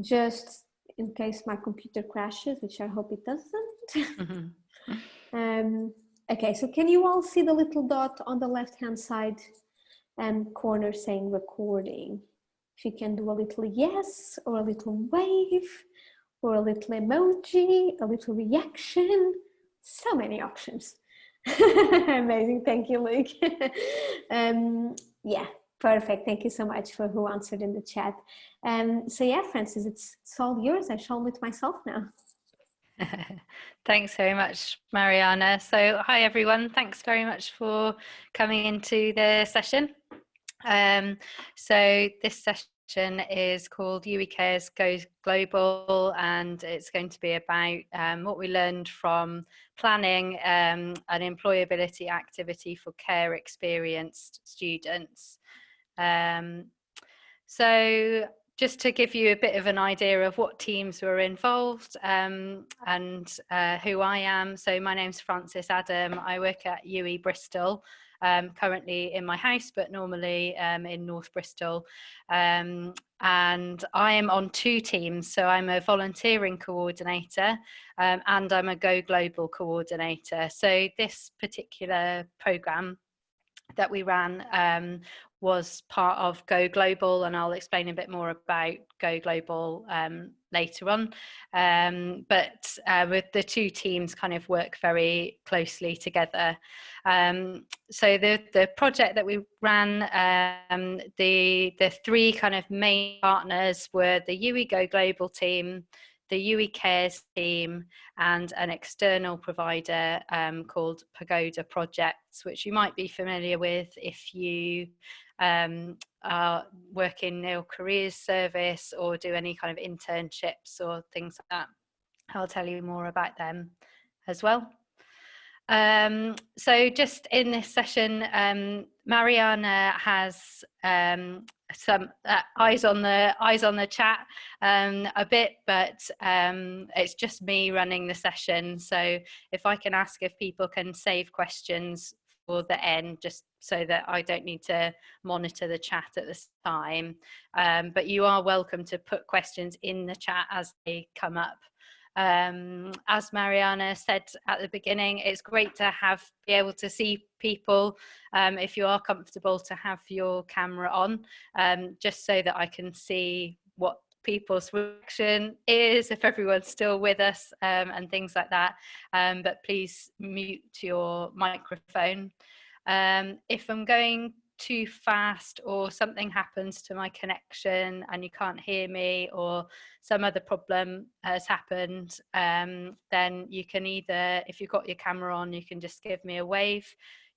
just in case my computer crashes, which I hope it doesn't. Okay, so can you all see the little dot on the left-hand side corner saying recording? If you can do a little yes, or a little wave, or a little emoji, a little reaction, so many options. Amazing, thank you, Luke. Yeah, perfect, thank you so much for who answered in the chat. So yeah, Frances, it's all yours. I shall mute myself now. Thanks very much, Mariana. So hi everyone, thanks very much for coming into the session. So this session is called UWE Cares Go Global, and it's going to be about what we learned from planning an employability activity for care experienced students. So just to give you a bit of an idea of what teams were involved and who I am. So my name's Frances Adam. I work at UWE Bristol, currently in my house, but normally in North Bristol. And I am on two teams. So I'm a volunteering coordinator and I'm a Go Global coordinator. So this particular programme that we ran was part of Go Global, and I'll explain a bit more about Go Global later on. But with the two teams kind of work very closely together. So the project that we ran, the three kind of main partners were the UWE Go Global team, the UWE Cares team, and an external provider called Pagoda Projects, which you might be familiar with if you work in your careers service or do any kind of internships or things like that. I'll tell you more about them as well. So just in this session, Mariana has some eyes on the chat a bit, but it's just me running the session. So if I can ask if people can save questions for the end, just so that I don't need to monitor the chat at this time. But you are welcome to put questions in the chat as they come up. As Mariana said at the beginning, it's great to be able to see people. If you are comfortable to have your camera on, just so that I can see what people's reaction is, if everyone's still with us, and things like that. But please mute your microphone. If I'm going too fast or something happens to my connection and you can't hear me, or some other problem has happened, then you can either, if you've got your camera on, you can just give me a wave.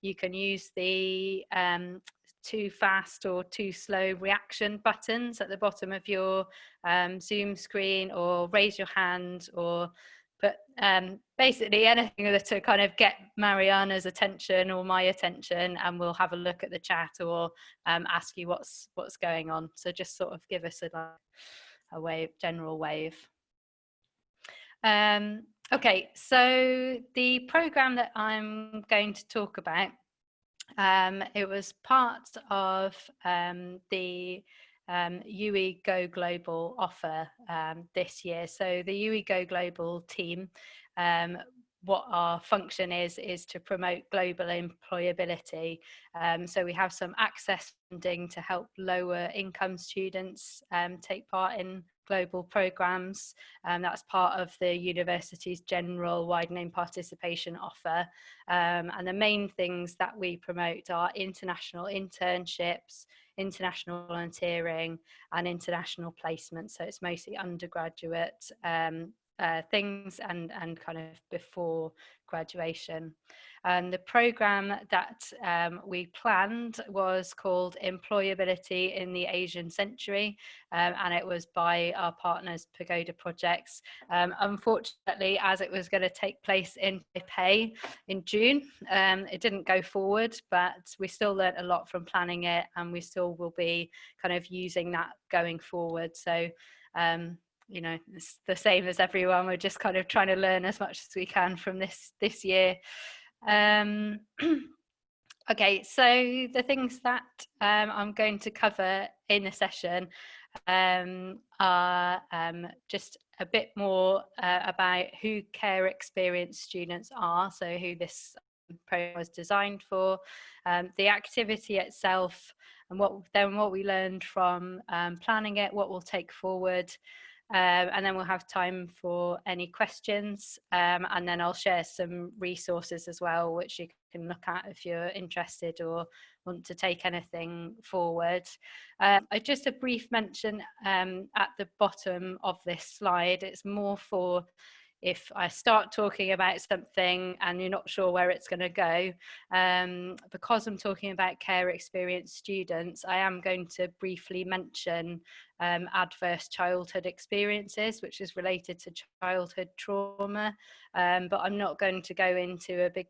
You can use the too fast or too slow reaction buttons at the bottom of your Zoom screen, or raise your hand, or but basically anything to kind of get Mariana's attention or my attention, and we'll have a look at the chat or ask you what's going on. So just sort of give us a wave, general wave. Okay, so the program that I'm going to talk about, it was part of the UWE Go Global offer this year. So the UWE Go Global team, what our function is to promote global employability. So we have some access funding to help lower income students take part in global programs, and that's part of the university's general widening participation offer. And the main things that we promote are international internships, international volunteering, and international placement. So it's mostly undergraduate things and kind of before graduation. And the program that we planned was called Employability in the Asian Century, and it was by our partners Pagoda Projects. Unfortunately, as it was going to take place in Taipei in June, it didn't go forward, but we still learned a lot from planning it, and we still will be kind of using that going forward. So you know, it's the same as everyone. We're just kind of trying to learn as much as we can from this year. Okay, so the things that I'm going to cover in the session, are just a bit more about who care experience students are, so who this program was designed for, the activity itself, and what we learned from planning it, what we'll take forward. And then we'll have time for any questions, and then I'll share some resources as well, which you can look at if you're interested or want to take anything forward. Just a brief mention at the bottom of this slide. It's more for if I start talking about something and you're not sure where it's going to go. Because I'm talking about care experience students, I am going to briefly mention adverse childhood experiences, which is related to childhood trauma, but I'm not going to go into a big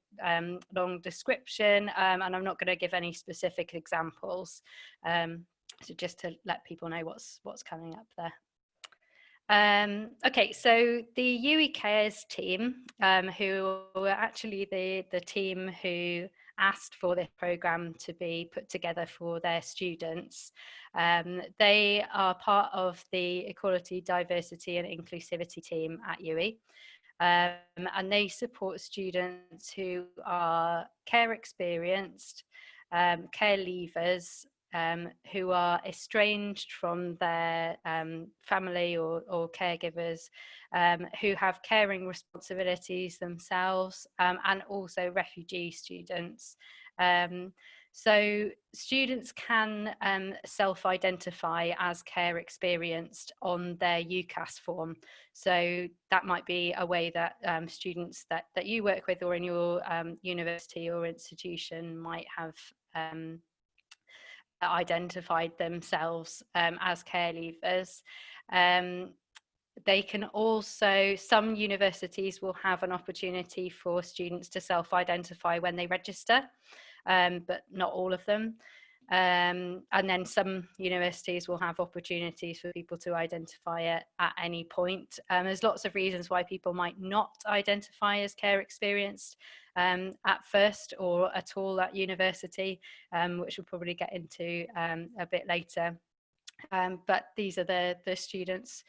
long description, and I'm not going to give any specific examples, so just to let people know what's coming up there. Okay, so the UWE Cares team, who were actually the team who asked for this program to be put together for their students, they are part of the Equality, Diversity and Inclusivity team at UWE, and they support students who are care experienced, care leavers, who are estranged from their family or caregivers, who have caring responsibilities themselves, and also refugee students. So students can self-identify as care experienced on their UCAS form. So that might be a way that students that you work with or in your university or institution might have identified themselves as care leavers. They can also, some universities will have an opportunity for students to self-identify when they register, but not all of them. And then some universities will have opportunities for people to identify it at any point. There's lots of reasons why people might not identify as care experienced at first or at all at university, which we'll probably get into a bit later. But these are the students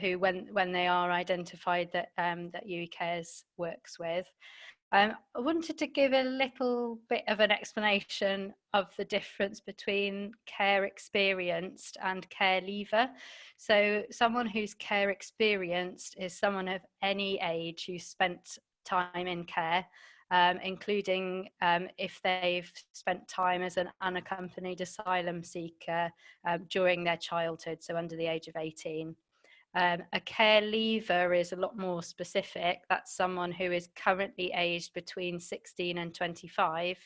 who, when they are identified, that UWE Cares works with. I wanted to give a little bit of an explanation of the difference between care experienced and care leaver. So someone who's care experienced is someone of any age who's spent time in care, including if they've spent time as an unaccompanied asylum seeker during their childhood, so under the age of 18. A care leaver is a lot more specific. That's someone who is currently aged between 16 and 25,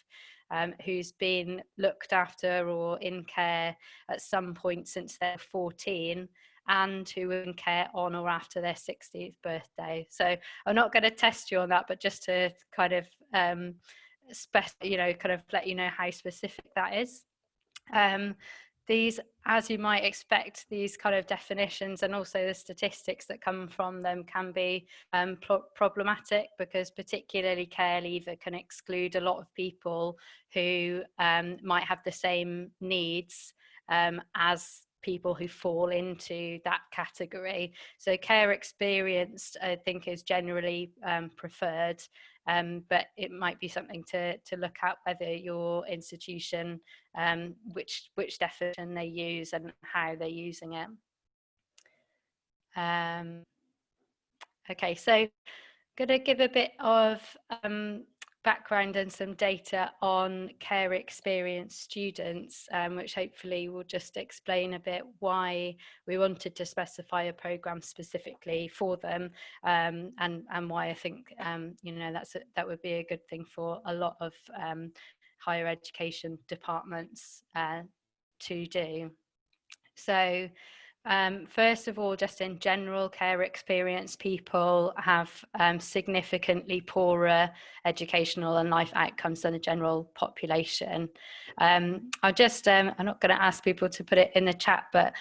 who's been looked after or in care at some point since they're 14, and who are in care on or after their 60th birthday. So I'm not going to test you on that, but just to kind of kind of let you know how specific that is. These, as you might expect, these kind of definitions and also the statistics that come from them can be problematic, because particularly care leaver can exclude a lot of people who might have the same needs as people who fall into that category. So care experienced, I think, is generally preferred, but it might be something to look at whether your institution, which definition they use and how they're using it. Okay, so I'm going to give a bit of background and some data on care experienced students, which hopefully will just explain a bit why we wanted to specify a program specifically for them, and why I think that would be a good thing for a lot of higher education departments to do. So first of all, just in general, care experienced people have significantly poorer educational and life outcomes than the general population. I'm not going to ask people to put it in the chat, but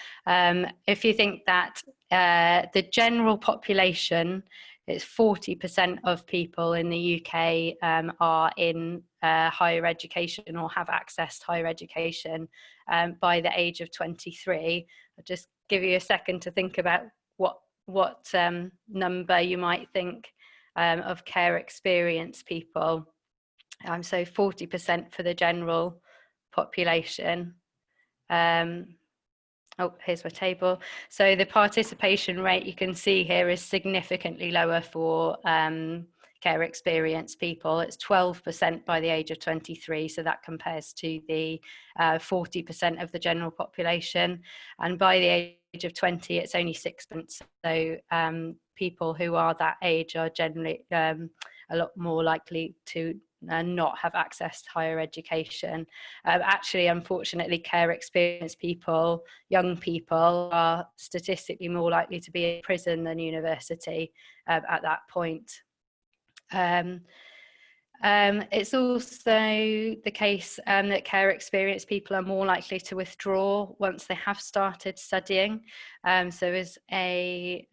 if you think that the general population it's 40% of people in the UK are in higher education or have accessed higher education by the age of 23. I'll just give you a second to think about what number you might think of care experience people. So 40% for the general population. Oh, here's my table. So the participation rate you can see here is significantly lower for care experience people. It's 12% by the age of 23, so that compares to the 40% of the general population. And by the age of 20, it's only 6%. So people who are that age are generally a lot more likely to not have access to higher education. Actually, unfortunately, care experienced people, young people, are statistically more likely to be in prison than university at that point. It's also the case that care experienced people are more likely to withdraw once they have started studying. So there's a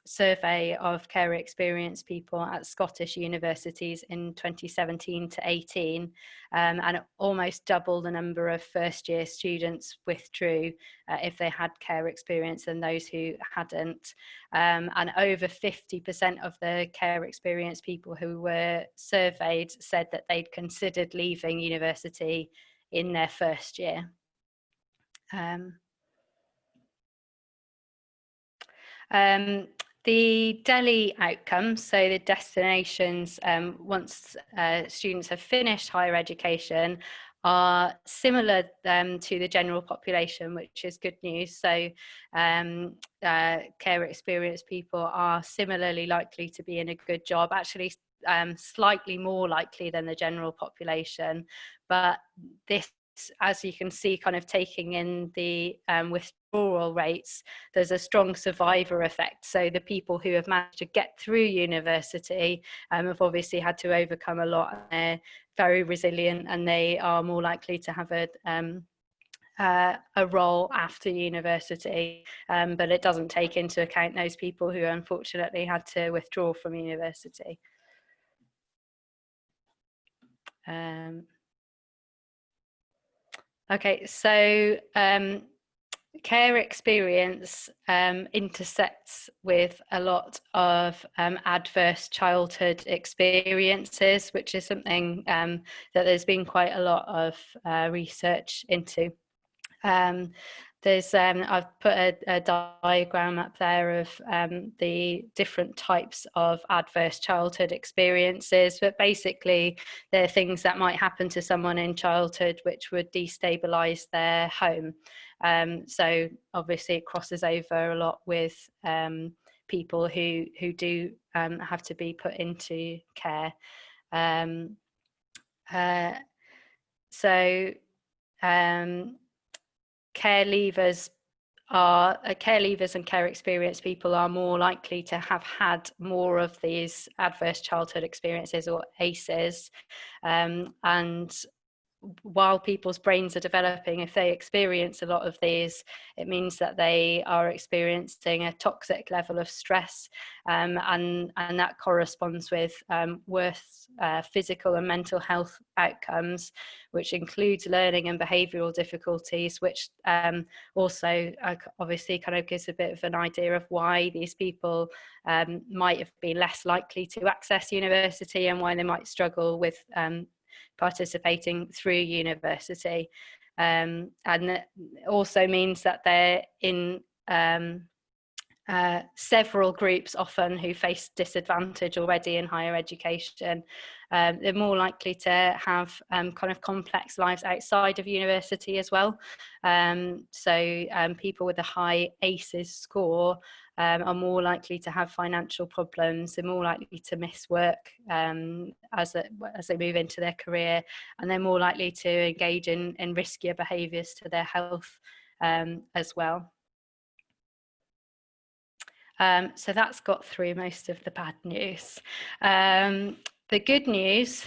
survey of care experienced people at Scottish universities in 2017 to 18, and almost double the number of first-year students withdrew if they had care experience than those who hadn't. And over 50% of the care experienced people who were surveyed said that they'd considered leaving university in their first year. The Delhi outcomes, so the destinations once students have finished higher education, are similar to the general population, which is good news. So care experienced people are similarly likely to be in a good job, actually slightly more likely than the general population. But this, as you can see, kind of taking in the withdrawal rates, there's a strong survivor effect. So the people who have managed to get through university have obviously had to overcome a lot, and they're very resilient, and they are more likely to have a role after university, but it doesn't take into account those people who unfortunately had to withdraw from university. Okay, so care experience intersects with a lot of adverse childhood experiences, which is something that there's been quite a lot of research into. I've put a diagram up there of the different types of adverse childhood experiences, but basically they're things that might happen to someone in childhood which would destabilize their home. So obviously it crosses over a lot with people who do have to be put into care. Care leavers and care experienced people are more likely to have had more of these adverse childhood experiences, or ACEs, and while people's brains are developing, if they experience a lot of these, it means that they are experiencing a toxic level of stress, and that corresponds with worse physical and mental health outcomes, which includes learning and behavioural difficulties, which also obviously kind of gives a bit of an idea of why these people might have been less likely to access university and why they might struggle with participating through university, and it also means that they're in several groups often who face disadvantage already in higher education. They're more likely to have kind of complex lives outside of university as well. So people with a high ACEs score are more likely to have financial problems. They're more likely to miss work as they move into their career, and they're more likely to engage in riskier behaviours to their health as well. So that's got through most of the bad news. The good news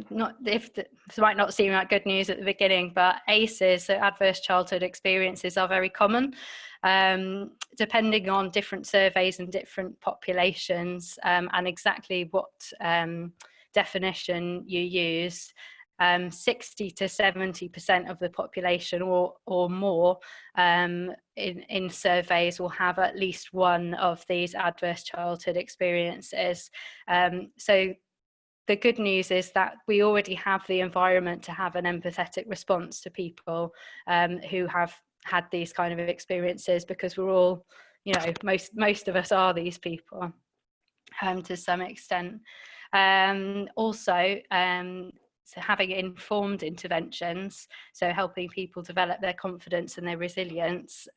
not if this might not seem like good news at the beginning, but ACEs, so adverse childhood experiences, are very common, depending on different surveys and different populations, and exactly what definition you use. 60 to 70% of the population or more in surveys will have at least one of these adverse childhood experiences. So the good news is that we already have the environment to have an empathetic response to people who have had these kind of experiences, because we're all, you know, most of us are these people to some extent. Also, so having informed interventions, so helping people develop their confidence and their resilience,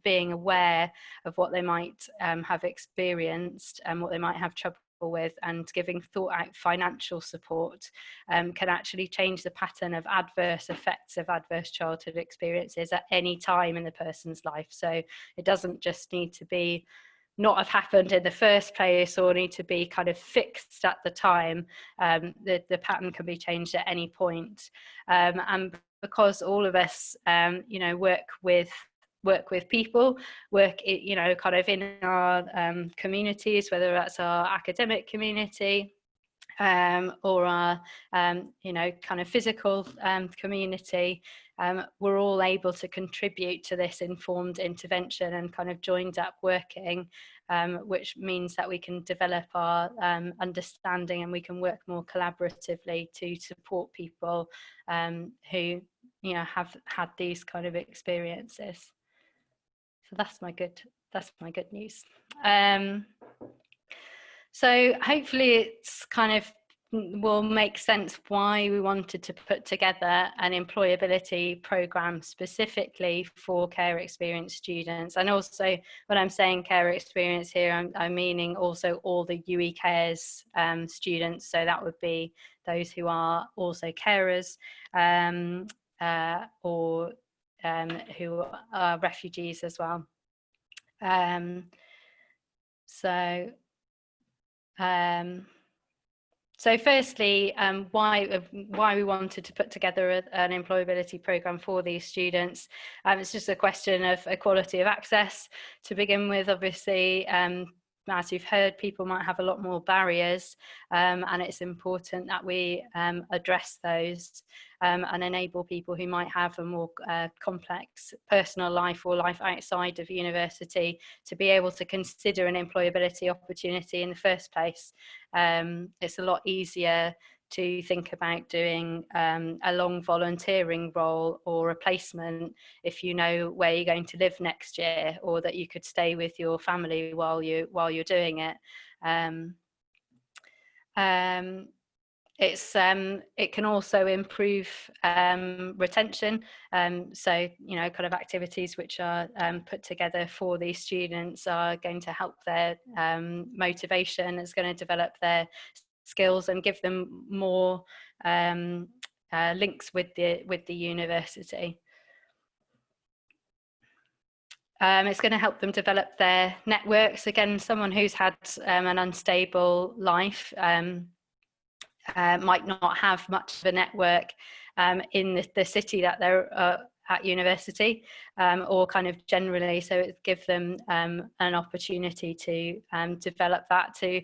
being aware of what they might have experienced and what they might have trouble with, and giving thought out financial support can actually change the pattern of adverse effects of adverse childhood experiences at any time in the person's life. So it doesn't just need to be not have happened in the first place or need to be kind of fixed at the time. The pattern can be changed at any point. And because all of us, you know, work with people, you know, kind of in our communities, whether that's our academic community or our, you know, kind of physical community, we're all able to contribute to this informed intervention and kind of joined up working, which means that we can develop our understanding, and we can work more collaboratively to support people who, you know, have had these kind of experiences. So that's my good news. So hopefully it's kind of will make sense why we wanted to put together an employability program specifically for care experience students. And also, when I'm saying care experience here, I'm meaning also all the UWE Cares students. So that would be those who are also carers or who are refugees as well. So firstly, why we wanted to put together an employability program for these students. It's just a question of equality of access to begin with. Obviously, as you've heard, people might have a lot more barriers, and it's important that we address those and enable people who might have a more complex personal life or life outside of university to be able to consider an employability opportunity in the first place. It's a lot easier to think about doing a long volunteering role or a placement if you know where you're going to live next year, or that you could stay with your family while you're doing it. It can also improve retention. So, you know, kind of activities which are put together for these students are going to help their motivation. It's going to develop their skills and give them more links with the university. It's going to help them develop their networks. Again, someone who's had an unstable life might not have much of a network in the city that they're at university, or kind of generally. So it gives them an opportunity to develop that, to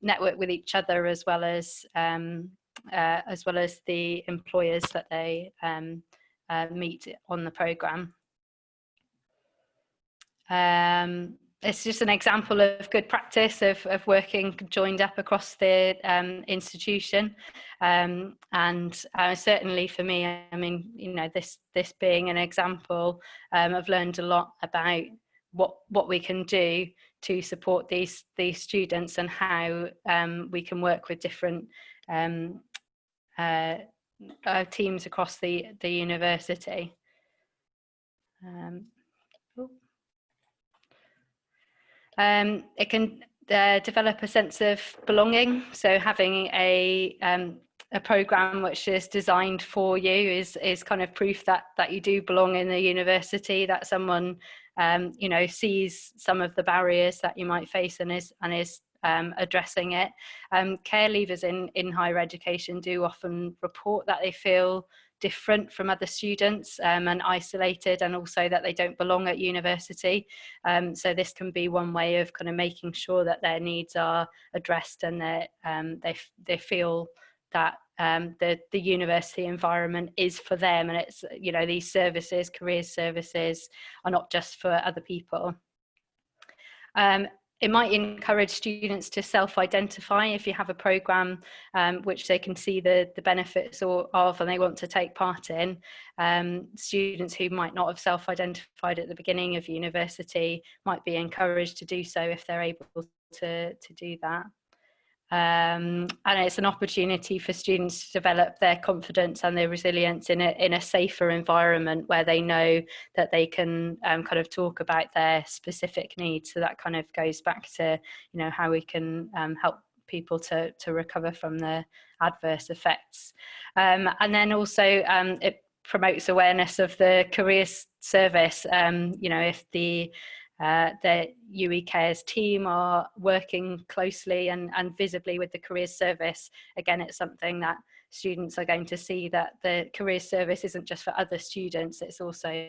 network with each other, as well as the employers that they meet on the programme. It's just an example of good practice of working joined up across the institution, and certainly for me, I mean, you know, this being an example, I've learned a lot about what we can do to support these students, and how we can work with different teams across the university. It can develop a sense of belonging. So having a program which is designed for you is kind of proof that you do belong in the university, that someone you know, sees some of the barriers that you might face and is addressing it. Care leavers in higher education do often report that they feel different from other students and isolated, and also that they don't belong at university. So this can be one way of kind of making sure that their needs are addressed, and that they feel that the university environment is for them, and it's, you know, these services, careers services, are not just for other people. It might encourage students to self-identify if you have a programme which they can see the benefits of and they want to take part in. Students who might not have self-identified at the beginning of university might be encouraged to do so if they're able to do that. And it's an opportunity for students to develop their confidence and their resilience in a safer environment where they know that they can kind of talk about their specific needs. So that kind of goes back to, you know, how we can help people to recover from the adverse effects. And then also it promotes awareness of the careers service. You know, if the UWE Cares team are working closely and visibly with the careers service, again, it's something that students are going to see, that the careers service isn't just for other students, it's also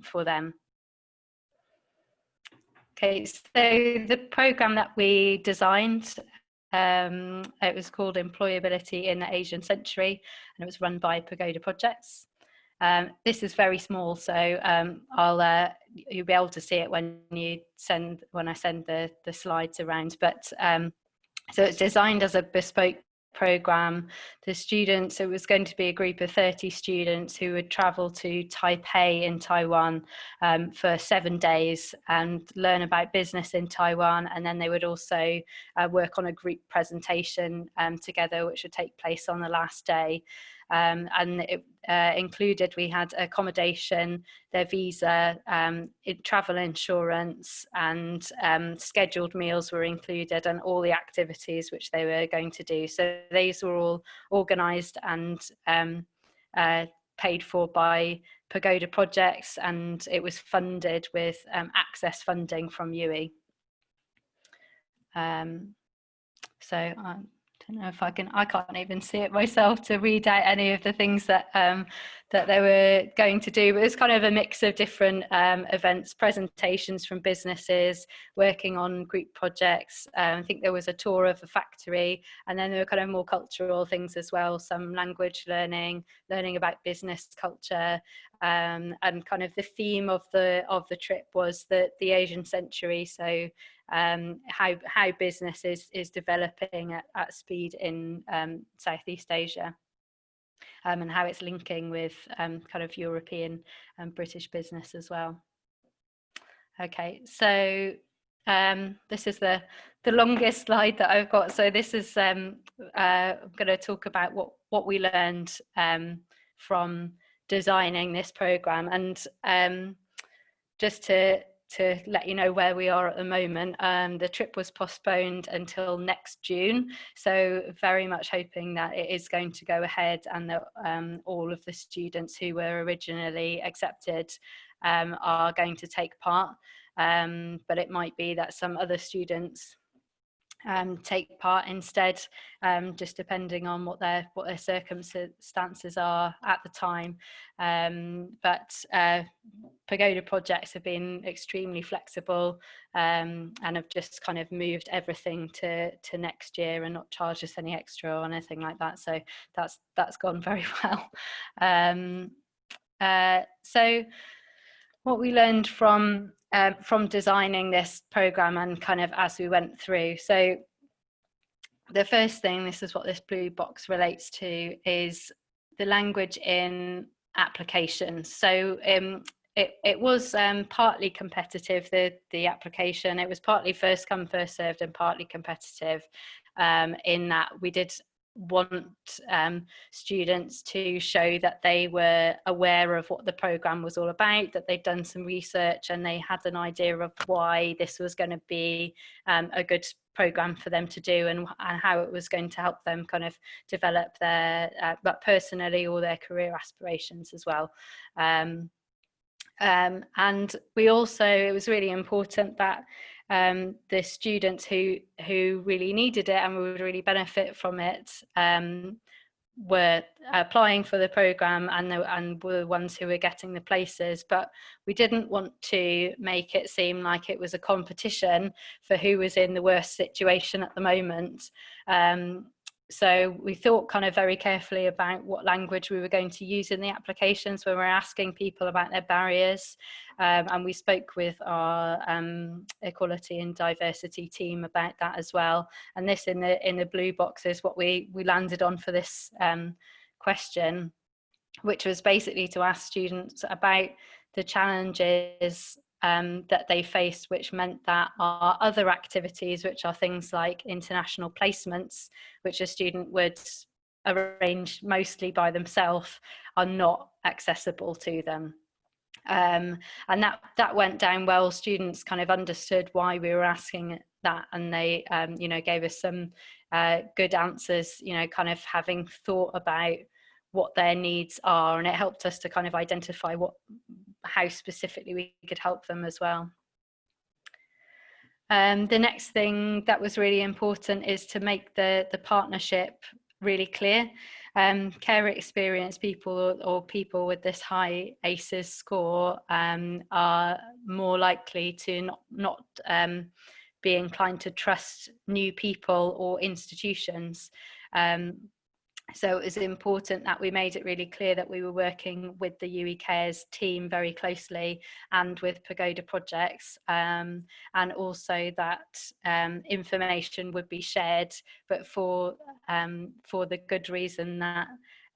for them. Okay, so the programme that we designed, it was called Employability in the Asian Century, and it was run by Pagoda Projects. This is very small, so you'll be able to see it when I send the slides around. But so it's designed as a bespoke program. The students, it was going to be a group of 30 students who would travel to Taipei in Taiwan for 7 days and learn about business in Taiwan, and then they would also work on a group presentation together, which would take place on the last day. And it included, we had accommodation, their visa, travel insurance, and scheduled meals were included, and all the activities which they were going to do. So these were all organised and paid for by Pagoda Projects, and it was funded with access funding from UWE. So I don't know if I can't even see it myself to read out any of the things that that they were going to do, but it's kind of a mix of different events, presentations from businesses, working on group projects. I think there was a tour of a factory, and then there were kind of more cultural things as well, some language learning about business culture, and kind of the theme of the trip was the Asian century. So how business is developing at speed in Southeast Asia, and how it's linking with kind of European and British business as well. Okay, so this is the longest slide that I've got. So this is I'm going to talk about what we learned from designing this program, and just to let you know where we are at the moment. The trip was postponed until next June, so very much hoping that it is going to go ahead, and that all of the students who were originally accepted are going to take part, but it might be that some other students take part instead, just depending on what their circumstances are at the time. But Pagoda Projects have been extremely flexible, and have just kind of moved everything to next year and not charged us any extra or anything like that. So that's gone very well. So what we learned from designing this program, and kind of as we went through. So the first thing, this is what this blue box relates to, is the language in applications. So it was partly competitive, the application. It was partly first come, first served, and partly competitive, in that we did want students to show that they were aware of what the program was all about, that they'd done some research and they had an idea of why this was going to be a good program for them to do, and how it was going to help them kind of develop their personally or their career aspirations as well. And we also, it was really important that the students who really needed it and would really benefit from it were applying for the programme and were the ones who were getting the places. But we didn't want to make it seem like it was a competition for who was in the worst situation at the moment. So we thought kind of very carefully about what language we were going to use in the applications when we're asking people about their barriers. And we spoke with our equality and diversity team about that as well. And this in the blue box is what we landed on for this question, which was basically to ask students about the challenges that they face, which meant that our other activities, which are things like international placements, which a student would arrange mostly by themselves, are not accessible to them. And that went down well. Students kind of understood why we were asking that, and they you know, gave us some good answers, you know, kind of having thought about what their needs are, and it helped us to kind of identify how specifically we could help them as well. The next thing that was really important is to make the partnership really clear. Care experience people or people with this high ACEs score are more likely to not be inclined to trust new people or institutions. So it was important that we made it really clear that we were working with the UWE Cares team very closely and with Pagoda Projects, and also that information would be shared, but for the good reason that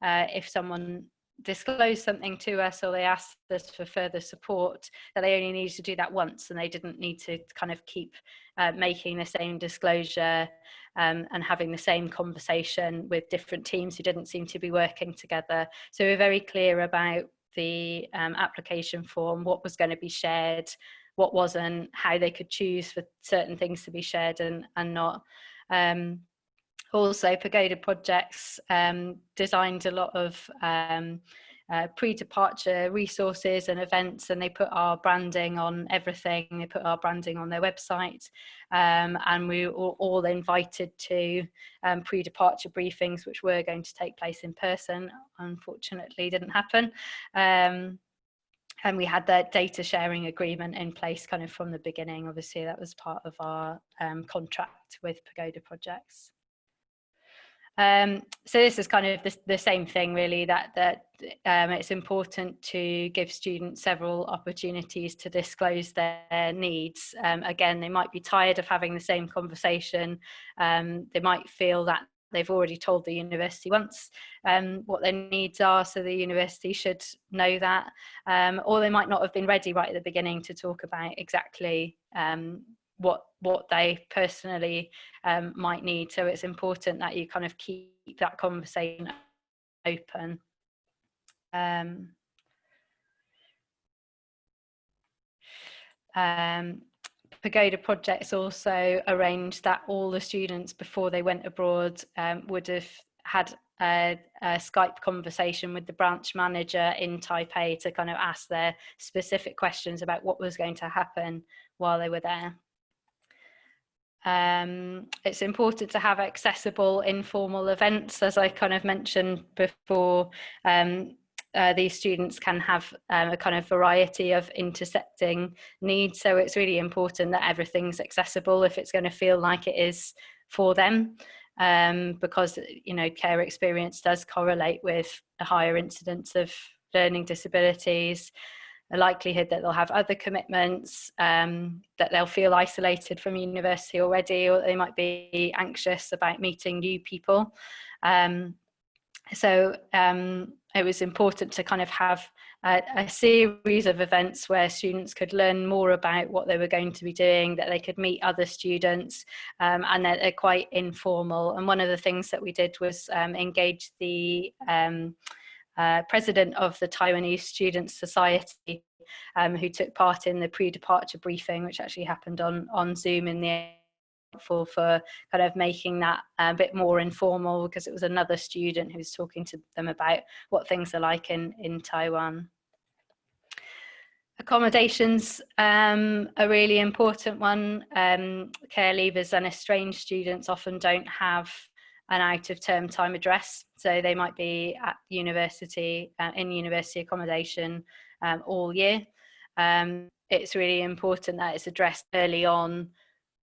if someone disclosed something to us or they asked us for further support, that they only needed to do that once and they didn't need to kind of keep making the same disclosure and having the same conversation with different teams who didn't seem to be working together. So we're very clear about the application form, what was going to be shared, what wasn't, how they could choose for certain things to be shared and not. Also, Pagoda Projects designed a lot of pre-departure resources and events, and they put our branding on everything. They put our branding on their website, and we were all invited to pre-departure briefings, which were going to take place in person. Unfortunately, didn't happen. And we had that data sharing agreement in place kind of from the beginning. Obviously, that was part of our contract with Pagoda Projects. So this is kind of the same thing really, that it's important to give students several opportunities to disclose their needs. Again, they might be tired of having the same conversation. They might feel that they've already told the university once what their needs are, so the university should know that, or they might not have been ready right at the beginning to talk about exactly what they personally might need. So it's important that you kind of keep that conversation open. Pagoda Projects also arranged that all the students before they went abroad would have had a Skype conversation with the branch manager in Taipei to kind of ask their specific questions about what was going to happen while they were there. It's important to have accessible informal events, as I kind of mentioned before. These students can have a kind of variety of intersecting needs, so it's really important that everything's accessible if it's going to feel like it is for them, because, you know, care experience does correlate with a higher incidence of learning disabilities, a likelihood that they'll have other commitments, that they'll feel isolated from university already, or they might be anxious about meeting new people. So it was important to kind of have a series of events where students could learn more about what they were going to be doing, that they could meet other students, and that they're quite informal. And one of the things that we did was engage the president of the Taiwanese Student Society, who took part in the pre-departure briefing, which actually happened on Zoom in the for kind of making that a bit more informal, because it was another student who was talking to them about what things are like in Taiwan. Accommodation's a really important one. Care leavers and estranged students often don't have an out of term time address, so they might be at university, in university accommodation all year. It's really important that it's addressed early on.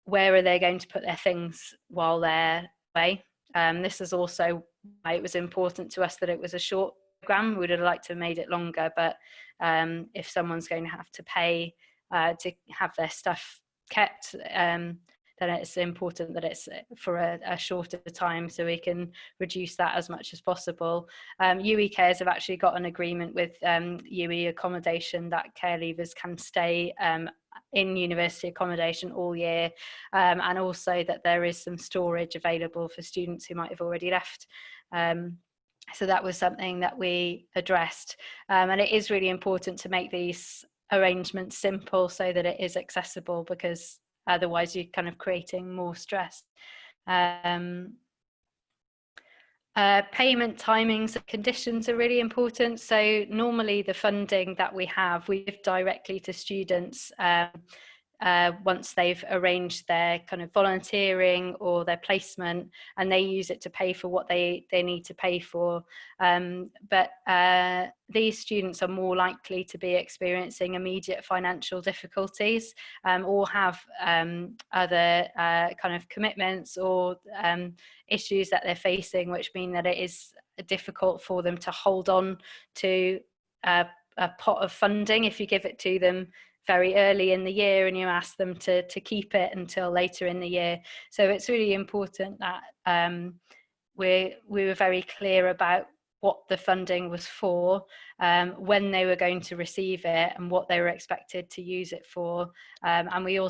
Where are they going to put their things while they're away? This is also why it was important to us that it was a short program. We would have liked to have made it longer, but if someone's going to have to pay to have their stuff kept, then it's important that it's for a shorter time, so we can reduce that as much as possible. UWE Cares have actually got an agreement with UWE Accommodation that care leavers can stay in university accommodation all year, and also that there is some storage available for students who might have already left. So that was something that we addressed, and it is really important to make these arrangements simple so that it is accessible, because otherwise you're kind of creating more stress. Payment timings and conditions are really important. So normally the funding that we have, we give directly to students once they've arranged their kind of volunteering or their placement, and they use it to pay for what they need to pay for. But these students are more likely to be experiencing immediate financial difficulties, or have other kind of commitments or issues that they're facing, which mean that it is difficult for them to hold on to a pot of funding if you give it to them very early in the year and you ask them to keep it until later in the year. So it's really important that we were very clear about what the funding was for, when they were going to receive it and what they were expected to use it for. And we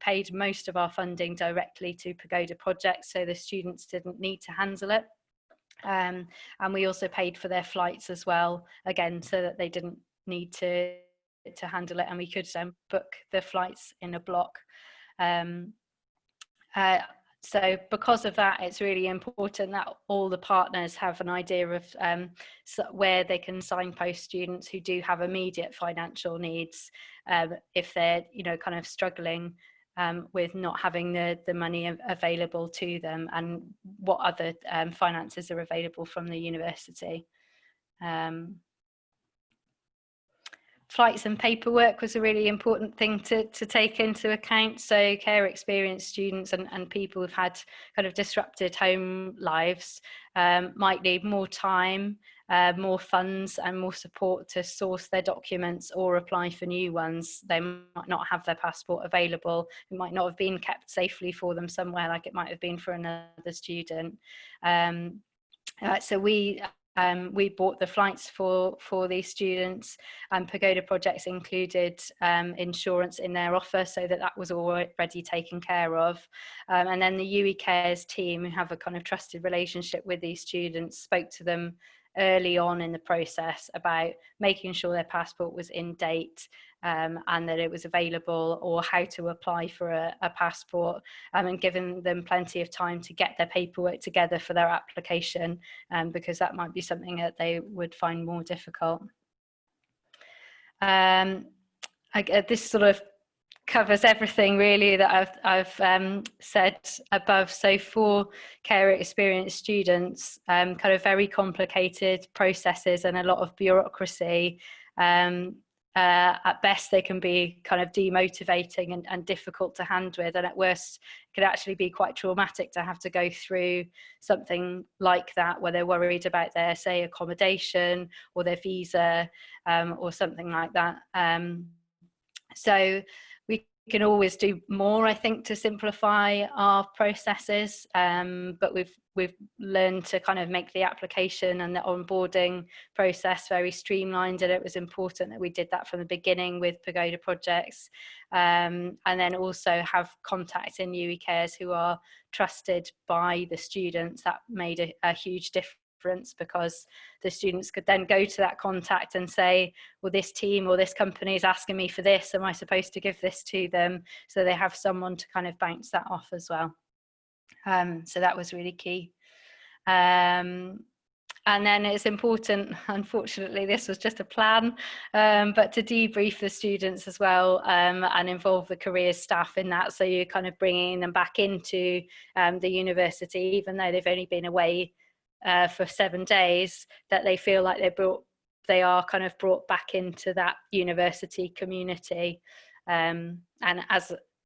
paid most of our funding directly to Pagoda Projects, so the students didn't need to handle it. And we also paid for their flights as well, again, so that they didn't need to handle it, and we could book the flights in a block. So because of that, it's really important that all the partners have an idea of where they can signpost students who do have immediate financial needs, if they're kind of struggling with not having the money available to them, and what other finances are available from the university. Flights and paperwork was a really important thing to take into account. So care experienced students and people who've had kind of disrupted home lives might need more time, more funds and more support to source their documents or apply for new ones. They might not have their passport available. It might not have been kept safely for them somewhere, like it might have been for another student. So we bought the flights for these students, and Pagoda Projects included insurance in their offer, so that was already taken care of. And then the UWE Cares team, who have a kind of trusted relationship with these students, spoke to them early on in the process about making sure their passport was in date, and that it was available, or how to apply for a passport, and giving them plenty of time to get their paperwork together for their application, because that might be something that they would find more difficult. This sort of covers everything really that I've said above. So for care experienced students, kind of very complicated processes and a lot of bureaucracy. At best they can be kind of demotivating and difficult to handle with, and at worst it could actually be quite traumatic to have to go through something like that, where they're worried about their, say, accommodation or their visa, or something like that. So we can always do more, I think, to simplify our processes, but we've learned to kind of make the application and the onboarding process very streamlined, and it was important that we did that from the beginning with Pagoda Projects, and then also have contacts in UWE Cares who are trusted by the students. That made a huge difference, because the students could then go to that contact and say, well, this team or this company is asking me for this, am I supposed to give this to them? So they have someone to kind of bounce that off as well. So that was really key. And And then it's important, unfortunately, this was just a plan, but to debrief the students as well, and involve the careers staff in that. So you're kind of bringing them back into the university, even though they've only been away for 7 days, that they feel like they are kind of brought back into that university community, and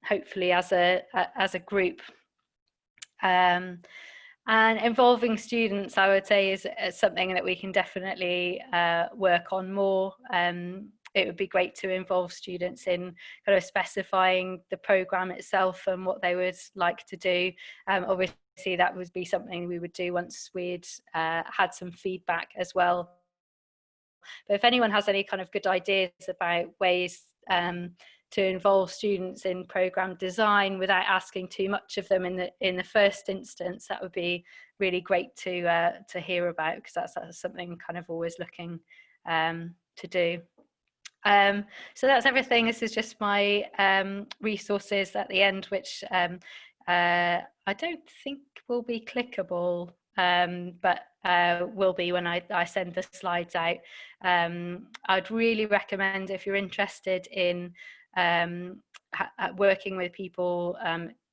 hopefully as a group. And involving students, I would say, is something that we can definitely work on more. It would be great to involve students in kind of specifying the programme itself and what they would like to do. Obviously, that would be something we would do once we'd had some feedback as well. But if anyone has any kind of good ideas about ways to involve students in program design without asking too much of them in the first instance, that would be really great to hear about, because that's something kind of always looking to do. So that's everything. This is just my resources at the end, which I don't think will be clickable, but will be when I send the slides out. I'd really recommend, if you're interested in working with people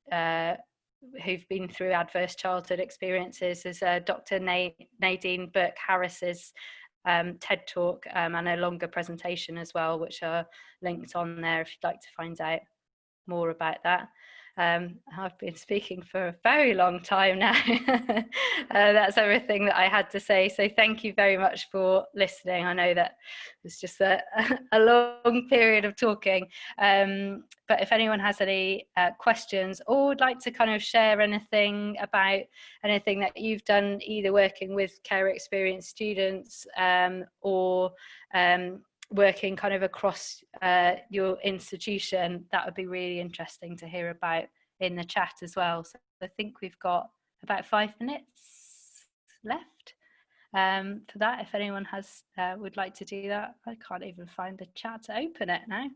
who've been through adverse childhood experiences, is Dr. Nadine Burke-Harris's TED Talk and a longer presentation as well, which are linked on there if you'd like to find out more about that. I've been speaking for a very long time now. That's everything that I had to say. So thank you very much for listening. I know that it's just a long period of talking. But if anyone has any questions or would like to kind of share anything about anything that you've done, either working with care experience students or working kind of across your institution, that would be really interesting to hear about in the chat as well. So I think we've got about 5 minutes left for that. If anyone would like to do that. I can't even find the chat to open it now.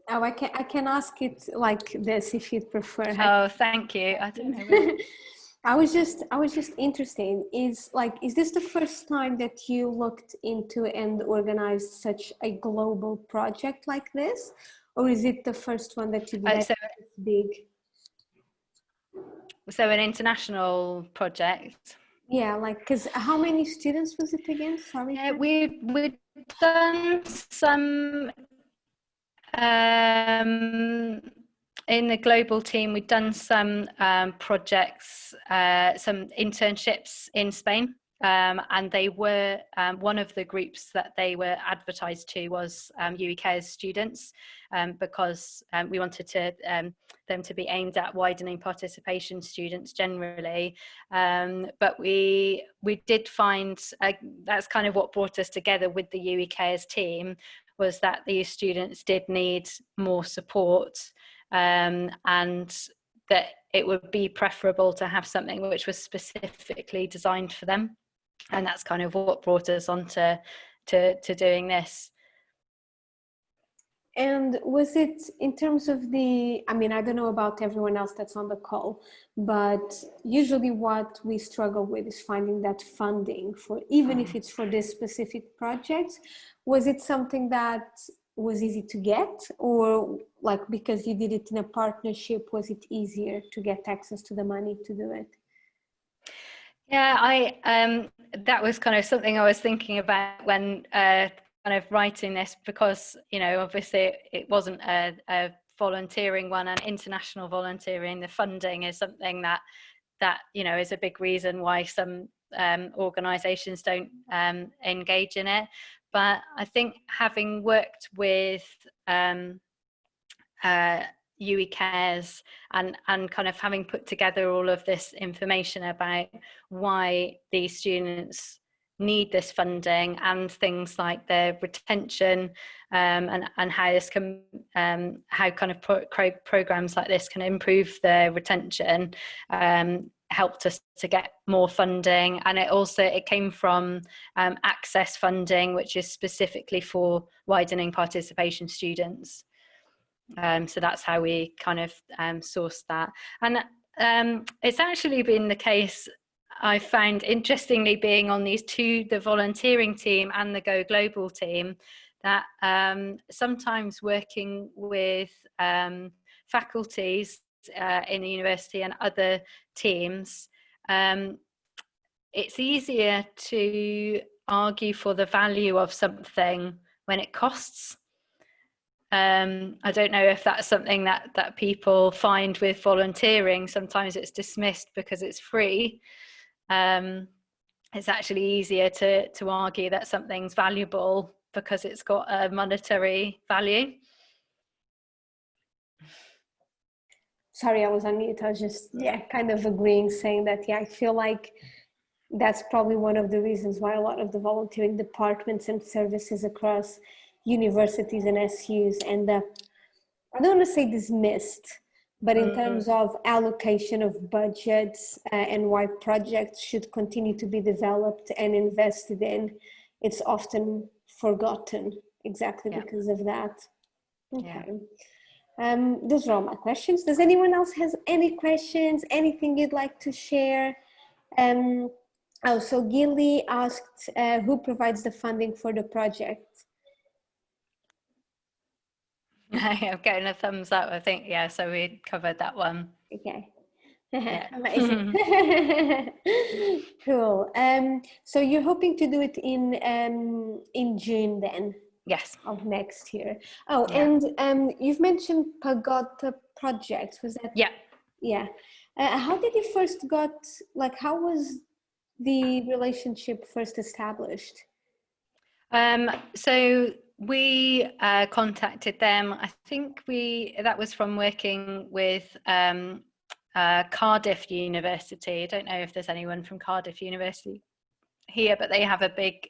Oh, I can ask it like this if you'd prefer. Oh, thank you. I don't know where. I was just interested, is this the first time that you looked into and organized such a global project like this, or is it the first one that you did big? So an international project. Yeah, because how many students was it again? Sorry. Yeah, we've done some in the global team. We've done some projects, some internships in Spain, and they were one of the groups that they were advertised to was UWE Cares students, because we wanted them to be aimed at widening participation students generally. But we did find that's kind of what brought us together with the UWE Cares team, was that these students did need more support, and that it would be preferable to have something which was specifically designed for them. And that's kind of what brought us on to doing this. And was it in terms of I mean, I don't know about everyone else that's on the call, but usually what we struggle with is finding that funding for, even if it's for this specific project. Was it something that was easy to get, or because you did it in a partnership, was it easier to get access to the money to do it? Yeah, that was kind of something I was thinking about when kind of writing this, because obviously it wasn't a volunteering one, and international volunteering, the funding is something that is a big reason why some organizations don't engage in it. But I think having worked with UWE Cares and kind of having put together all of this information about why these students need this funding, and things like their retention, and how this can how kind of programs like this can improve their retention, helped us to get more funding. And it came from access funding, which is specifically for widening participation students. So that's how we kind of sourced that. And it's actually been the case, I found, interestingly, being on these two, the volunteering team and the Go Global team, that sometimes working with faculties in the university and other teams, it's easier to argue for the value of something when it costs. I don't know if that's something that people find with volunteering. Sometimes it's dismissed because it's free. It's actually easier to argue that something's valuable because it's got a monetary value. Sorry, I was on mute. I was just kind of agreeing, saying that I feel like that's probably one of the reasons why a lot of the volunteering departments and services across universities and SUs end up, I don't want to say dismissed, but in terms of allocation of budgets and why projects should continue to be developed and invested in, it's often forgotten exactly because of that. Okay. Those are all my questions. Does anyone else has any questions, anything you'd like to share? So Gilly asked, who provides the funding for the project? I'm getting a thumbs up, I think. Yeah, so we covered that one. Okay. Yeah. Amazing. Cool. So you're hoping to do it in June then? Yes. Of next year. Oh, and you've mentioned Pagoda projects. Was that? Yeah. Yeah. How did you first how was the relationship first established? So we contacted them. I think that was from working with Cardiff University. I don't know if there's anyone from Cardiff University here, but they have a big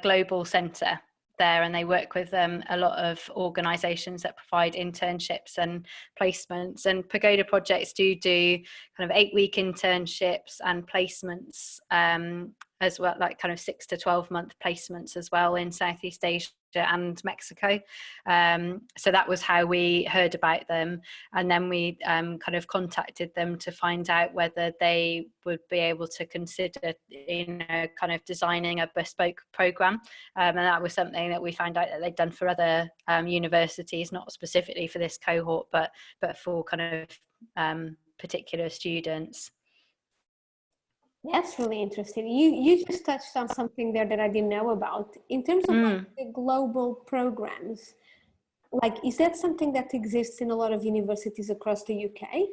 global centre there, and they work with a lot of organisations that provide internships and placements. And Pagoda projects do kind of 8-week internships and placements as well, like kind of 6 to 12 month placements as well in Southeast Asia and Mexico. So that was how we heard about them, and then we kind of contacted them to find out whether they would be able to consider, kind of designing a bespoke program, and that was something that we found out that they'd done for other universities, not specifically for this cohort, but for kind of particular students. That's really interesting. You just touched on something there that I didn't know about. In terms of the global programs, is that something that exists in a lot of universities across the UK?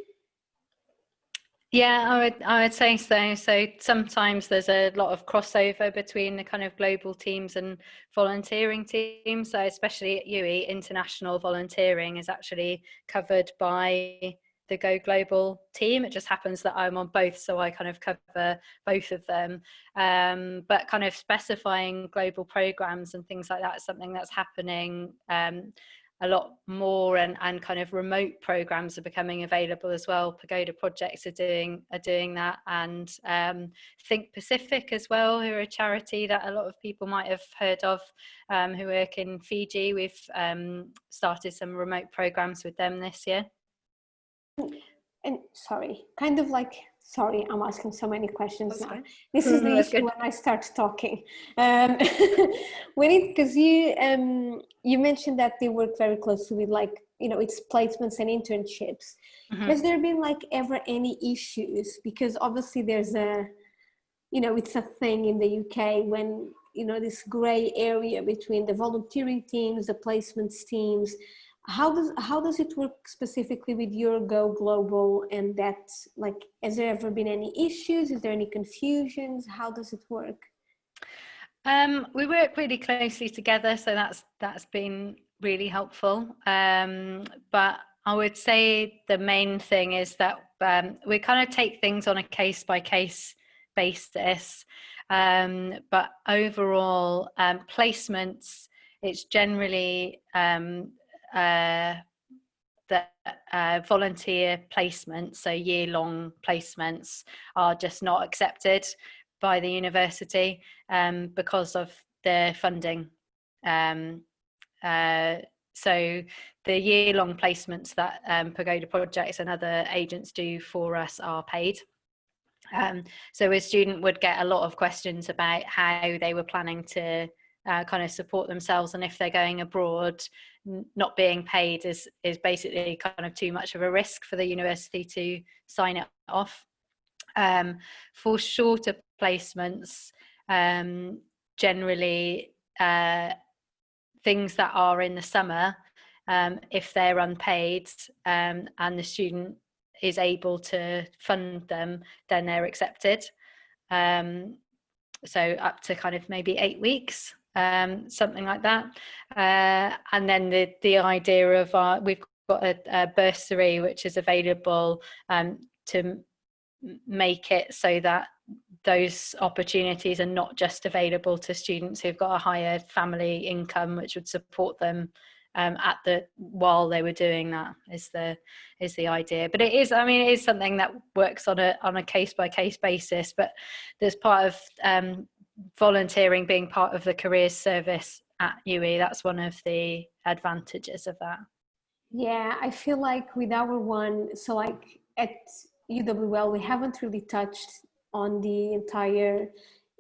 Yeah, I would say so. So sometimes there's a lot of crossover between the kind of global teams and volunteering teams. So especially at UWE, international volunteering is actually covered by the Go Global team. It just happens that I'm on both, so I kind of cover both of them. But kind of specifying global programs and things like that is something that's happening a lot more, and kind of remote programs are becoming available as well. Pagoda projects are doing that, and Think Pacific as well, who are a charity that a lot of people might have heard of, who work in Fiji. We've started some remote programs with them this year. And sorry, I'm asking so many questions now. This is the issue when I start talking. Because you mentioned that they work very closely with it's placements and internships. Has there been ever any issues? Because obviously there's it's a thing in the UK when this gray area between the volunteering teams, the placements teams. How does it work specifically with your Go Global, and that has there ever been any issues? Is there any confusions? How does it work? We work really closely together, so that's been really helpful. But I would say the main thing is that we kind of take things on a case by case basis. But overall, placements, it's generally that volunteer placements, so year-long placements, are just not accepted by the university because of their funding. So the year-long placements that Pagoda projects and other agents do for us are paid. So a student would get a lot of questions about how they were planning to kind of support themselves, and if they're going abroad, not being paid is basically kind of too much of a risk for the university to sign it off. For shorter placements, generally things that are in the summer, if they're unpaid and the student is able to fund them, then they're accepted. So up to kind of maybe 8 weeks, something like that. And then the idea of we've got a bursary which is available to make it so that those opportunities are not just available to students who've got a higher family income, which would support them while they were doing that, is the idea. But it is something that works on a case by case basis. But there's part of volunteering being part of the careers service at UWE. That's one of the advantages of that. Yeah, I feel like with our one, so like at UWE, we haven't really touched on the entire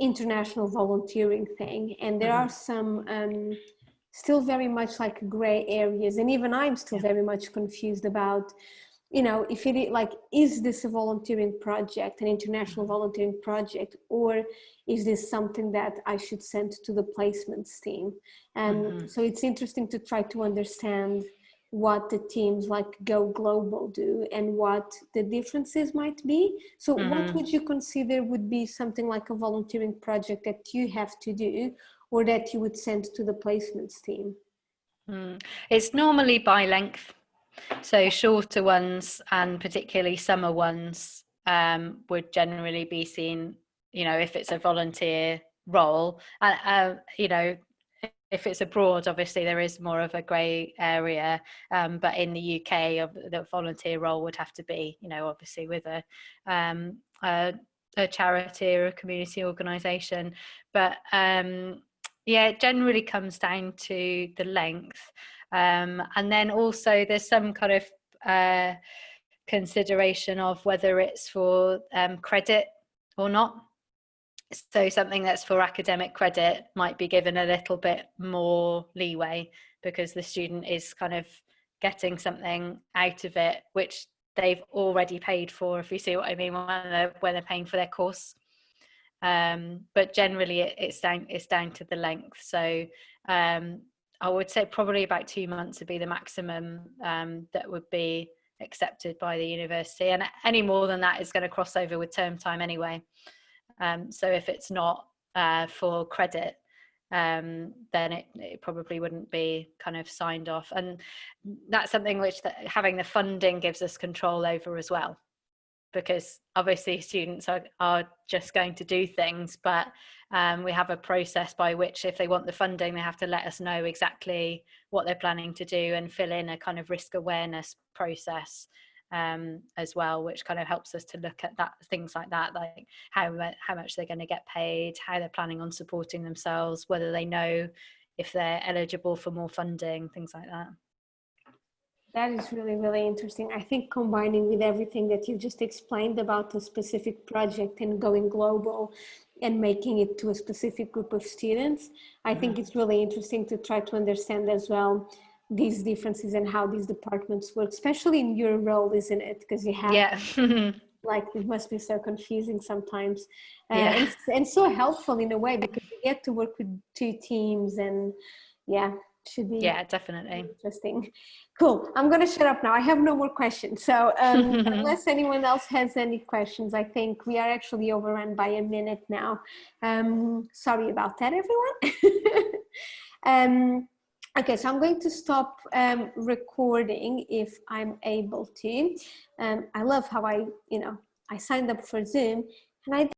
international volunteering thing, and there are some still very much like gray areas, and even I'm still very much confused about, if it like, is this a volunteering project, an international volunteering project, or is this something that I should send to the placements team? And so it's interesting to try to understand what the teams like Go Global do and what the differences might be. So what would you consider would be something like a volunteering project that you have to do, or that you would send to the placements team? It's normally by length. So shorter ones, and particularly summer ones, would generally be seen, if it's a volunteer role. If it's abroad, obviously there is more of a grey area, but in the UK, the volunteer role would have to be, obviously with a charity or a community organisation. But it generally comes down to the length, and then also there's some kind of consideration of whether it's for credit or not. So something that's for academic credit might be given a little bit more leeway, because the student is kind of getting something out of it which they've already paid for, if you see what I mean, when they're paying for their course. But generally it's down to the length. So I would say probably about 2 months would be the maximum that would be accepted by the university, and any more than that is going to cross over with term time anyway. So if it's not for credit, then it probably wouldn't be kind of signed off. And that's something which having the funding gives us control over as well, because obviously students are just going to do things, but we have a process by which, if they want the funding, they have to let us know exactly what they're planning to do and fill in a kind of risk awareness process as well, which kind of helps us to look at that, things like that, like how much they're going to get paid, how they're planning on supporting themselves, whether they know if they're eligible for more funding, things like that. That is really, really interesting. I think combining with everything that you just explained about the specific project and going global and making it to a specific group of students, I think it's really interesting to try to understand as well these differences and how these departments work, especially in your role, isn't it? Because you have like, it must be so confusing sometimes, and so helpful in a way, because you get to work with two teams, and should be definitely interesting. Cool. I'm going to shut up now. I have no more questions. So unless anyone else has any questions, I think we are actually overrun by a minute now. Sorry about that, everyone. Okay, so I'm going to stop recording if I'm able to. I love how I signed up for Zoom and I